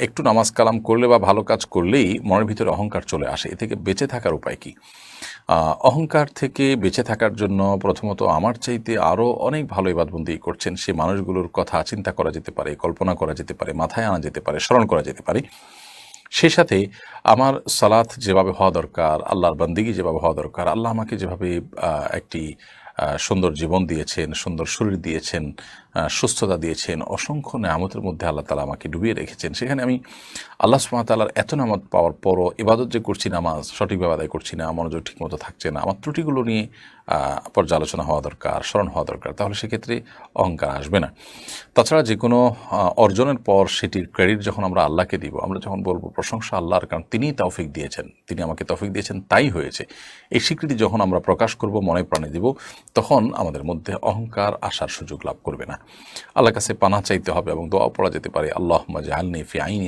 একটু নামাজ কালাম করলে বা ভালো কাজ করলেই মনের ভিতরে অহংকার চলে আসে। এ থেকে বেঁচে থাকার উপায় কী? অহংকার থেকে বেঁচে থাকার জন্য প্রথমত আমার চাইতে আরও অনেক ভালো ইবাদবন্দি করছেন সে মানুষগুলোর কথা চিন্তা করা যেতে পারে, কল্পনা করা যেতে পারে, মাথায় আনা যেতে পারে, স্মরণ করা যেতে পারে। সেই সাথে আমার সালাত যেভাবে হওয়া দরকার, আল্লাহর বান্দিগি যেভাবে হওয়া দরকার, আল্লাহ আমাকে যেভাবে একটি সুন্দর জীবন দিয়েছেন, সুন্দর শরীর দিয়েছেন, সুস্থতা দিয়েছেন, অসংখ্য নেয়ামতের মধ্যে আল্লাহ তাআলা আমাকে ডুবিয়ে রেখেছেন। সেখানে আমি আল্লাহ সুবহানাহু ওয়া তাআলার এত নেয়ামত পাওয়ার পরও ইবাদত যে করছি, নামাজ সঠিকভাবে আদায় করছি না, মনোযোগ ঠিকমতো থাকছে না, আমার ত্রুটিগুলো নিয়ে পর্যালোচনা হওয়া দরকার, স্মরণ হওয়া দরকার। তাহলে সেক্ষেত্রে অহংকার আসবে না। তাছাড়া যে কোনো অর্জনের পর সেটির ক্রেডিট যখন আমরা আল্লাহকে দিব, আমরা যখন বলবো প্রশংসা আল্লাহর, কারণ তিনিই তৌফিক দিয়েছেন, তিনি আমাকে তৌফিক দিয়েছেন তাই হয়েছে, এই স্বীকৃতি যখন আমরা প্রকাশ করব, মনে প্রাণে দিব, তখন আমাদের মধ্যে অহংকার আসার সুযোগ লাভ করবে না। আল্লাহর কাছে পানাহ চাইতে হবে এবং দোয়া পড়া যেতে পারে, আল্লাহুম্মা জাআলনি ফি আইনি